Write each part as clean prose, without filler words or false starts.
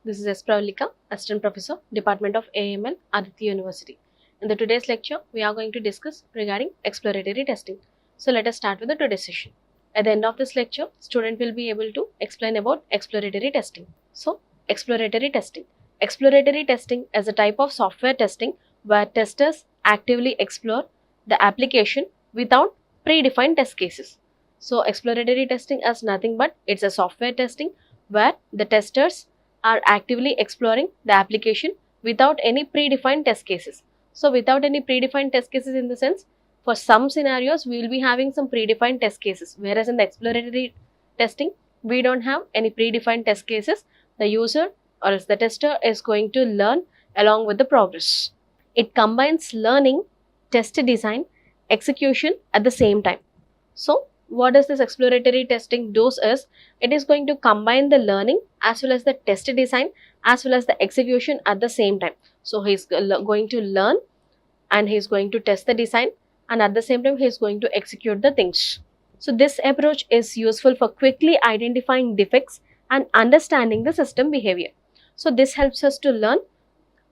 This is S. Pravalika, Assistant Professor, Department of AML, Aditya University. In the today's lecture, we are going to discuss regarding exploratory testing. So let us start with the today's session. At the end of this lecture, student will be able to explain about exploratory testing. So, exploratory testing. Exploratory testing is a type of software testing where testers actively explore the application without predefined test cases. So, exploratory testing is nothing but it's a software testing where the testers are actively exploring the application without any predefined test cases. So, without any predefined test cases in the sense, for some scenarios, we will be having some predefined test cases, whereas in the exploratory testing, we don't have any predefined test cases. The user or else the tester is going to learn along with the progress. It combines learning, test design, execution at the same time. So, what does this exploratory testing do is, it is going to combine the learning as well as the test design as well as the execution at the same time. So, he is going to learn and he is going to test the design, and at the same time he is going to execute the things. So, this approach is useful for quickly identifying defects and understanding the system behavior. So, this helps us to learn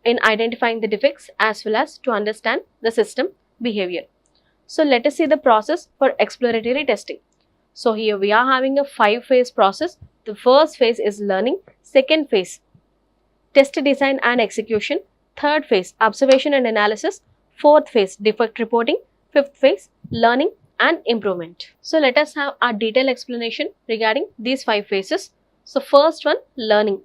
in identifying the defects as well as to understand the system behavior. So, let us see the process for exploratory testing. So, here we are having a 5-phase process. The first phase is learning, second phase test design and execution, third phase observation and analysis, fourth phase defect reporting, fifth phase learning and improvement. So, let us have a detailed explanation regarding these 5 phases. So, first one, learning.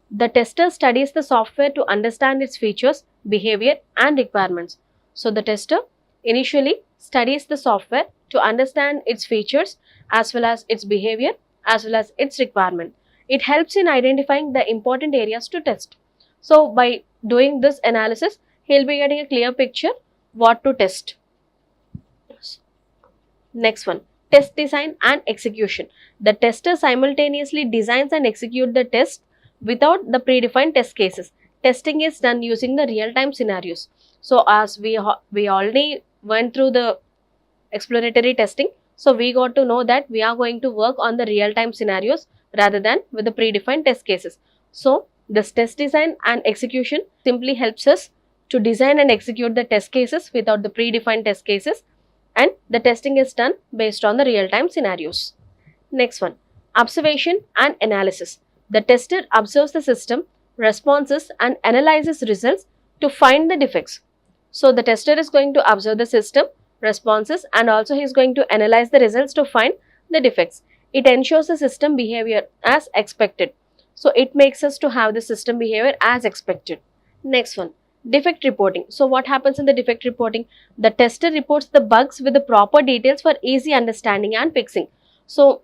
The tester studies the software to understand its features, behavior and requirements. So, the tester initially studies the software to understand its features as well as its behavior as well as its requirement. It helps in identifying the important areas to test. So, by doing this analysis, he will be getting a clear picture what to test. Next one, test design and execution. The tester simultaneously designs and executes the test without the predefined test cases. Testing is done using the real-time scenarios. So, as we already went through the exploratory testing, so we got to know that we are going to work on the real-time scenarios rather than with the predefined test cases. So, this test design and execution simply helps us to design and execute the test cases without the predefined test cases, and the testing is done based on the real-time scenarios. Next one, observation and analysis. The tester observes the system, responses and analyzes results to find the defects. So, the tester is going to observe the system, responses and also he is going to analyze the results to find the defects. It ensures the system behavior as expected. So, it makes us to have the system behavior as expected. Next one, defect reporting. So, what happens in the defect reporting? The tester reports the bugs with the proper details for easy understanding and fixing. So,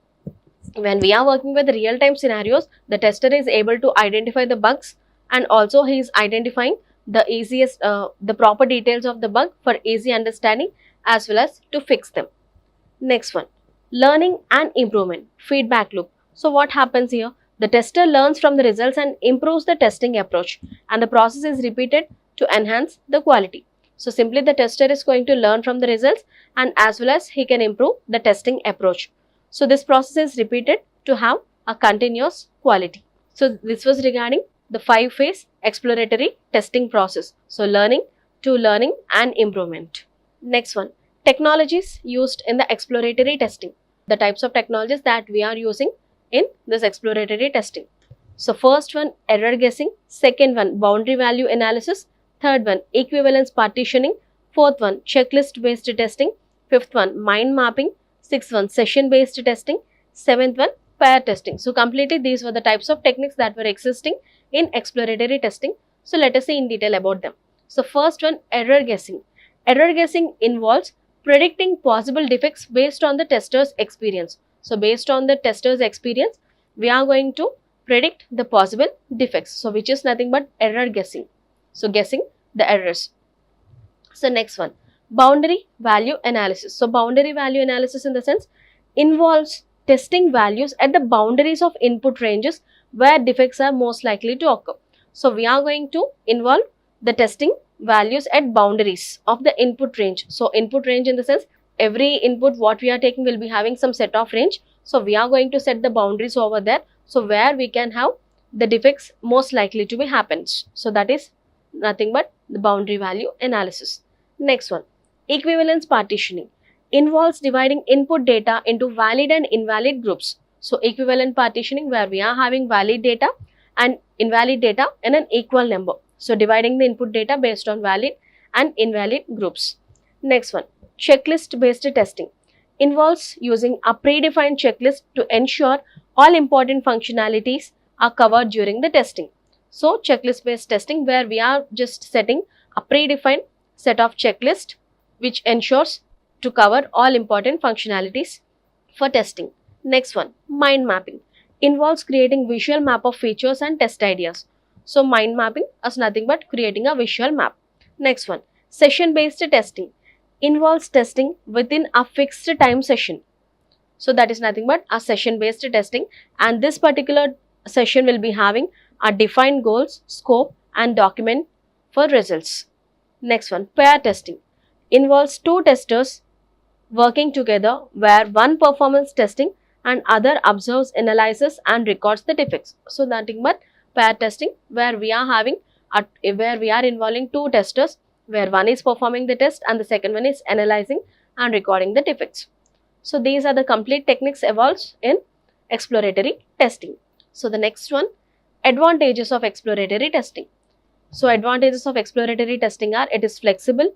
when we are working with real-time scenarios, the tester is able to identify the bugs and also he is identifying the proper details of the bug for easy understanding as well as to fix them. Next one, learning and improvement, feedback loop. So, what happens here? The tester learns from the results and improves the testing approach, and the process is repeated to enhance the quality. So, simply the tester is going to learn from the results and as well as he can improve the testing approach. So, this process is repeated to have a continuous quality. So, this was regarding the 5-phase exploratory testing process. So, learning and improvement. Next one, technologies used in the exploratory testing. The types of technologies that we are using in this exploratory testing. So, first one, error guessing. Second one, boundary value analysis. Third one, equivalence partitioning. Fourth one, checklist based testing. Fifth one, mind mapping. Sixth one, session based testing. Seventh one, pair testing. So, completely these were the types of techniques that were existing in exploratory testing. So, let us see in detail about them. So, first one, error guessing. Error guessing involves predicting possible defects based on the tester's experience. So, based on the tester's experience, we are going to predict the possible defects. So, which is nothing but error guessing. So, guessing the errors. So, next one, boundary value analysis. So, boundary value analysis in the sense involves testing values at the boundaries of input ranges where defects are most likely to occur. So, we are going to involve the testing values at boundaries of the input range. So, input range in the sense every input what we are taking will be having some set of range. So, we are going to set the boundaries over there. So, where we can have the defects most likely to be happens. So that is nothing but the boundary value analysis. Next one, equivalence partitioning involves dividing input data into valid and invalid groups. So equivalent partitioning, where we are having valid data and invalid data in an equal number. So dividing the input data based on valid and invalid groups. Next one, checklist based testing involves using a predefined checklist to ensure all important functionalities are covered during the testing. So checklist based testing, where we are just setting a predefined set of checklist which ensures to cover all important functionalities for testing. Next one, mind mapping involves creating visual map of features and test ideas. So mind mapping is nothing but creating a visual map. Next one, session based testing involves testing within a fixed time session. So that is nothing but a session based testing, and this particular session will be having a defined goals, scope and document for results. Next one, pair testing involves two testers working together, where one performance testing and other observes, analyzes and records the defects. So nothing but pair testing, where we are having where we are involving two testers, where one is performing the test and the second one is analyzing and recording the defects. So these are the complete techniques evolved in exploratory testing. So the next one, advantages of exploratory testing. So advantages of exploratory testing are, it is flexible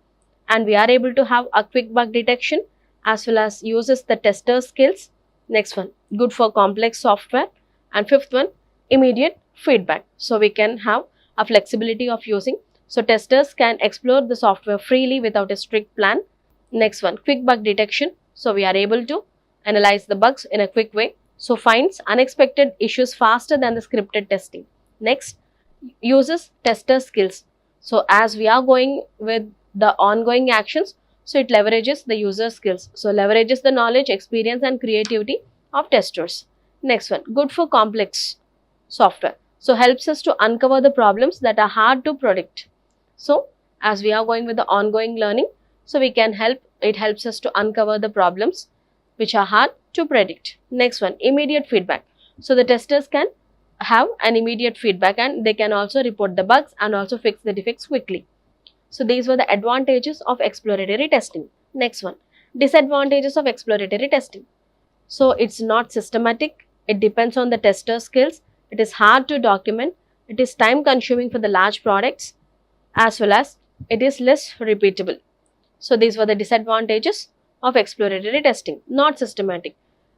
and we are able to have a quick bug detection as well as uses the tester skills. Next one, good for complex software. And fifth one, immediate feedback. So we can have a flexibility of using. So testers can explore the software freely without a strict plan. Next one, quick bug detection. So we are able to analyze the bugs in a quick way. So finds unexpected issues faster than the scripted testing. Next, uses tester skills. So as we are going with the ongoing actions, so it leverages the user skills. So leverages the knowledge, experience and creativity of testers. Next one, good for complex software. So helps us to uncover the problems that are hard to predict. So as we are going with the ongoing learning, so we can it helps us to uncover the problems which are hard to predict. Next one, immediate feedback. So the testers can have an immediate feedback and they can also report the bugs and also fix the defects quickly. So these were the advantages of exploratory testing. Next one, disadvantages of exploratory testing. So it's not systematic, it depends on the tester skills, it is hard to document, it is time consuming for the large products, as well as it is less repeatable. So these were the disadvantages of exploratory testing. Not systematic,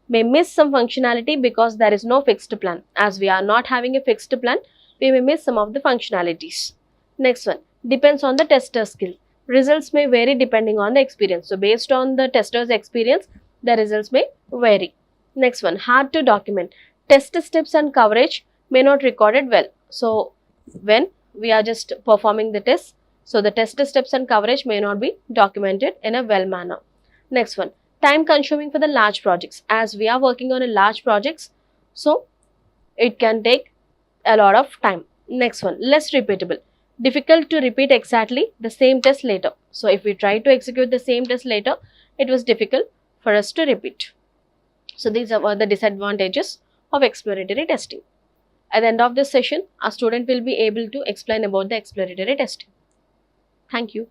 may miss some functionality because there is no fixed plan. As we are not having a fixed plan, we may miss some of the functionalities. Next one, depends on the tester skill. Results may vary depending on the experience. So based on the tester's experience, the results may vary. Next one, hard to document. Test steps and coverage may not record it well. So when we are just performing the test, so the test steps and coverage may not be documented in a well manner. Next one, time consuming for the large projects. As we are working on a large projects, so it can take a lot of time. Next one, less repeatable. Difficult to repeat exactly the same test later. So if we try to execute the same test later, it was difficult for us to repeat. So these are the disadvantages of exploratory testing. At the end of this session, our student will be able to explain about the exploratory testing. Thank you.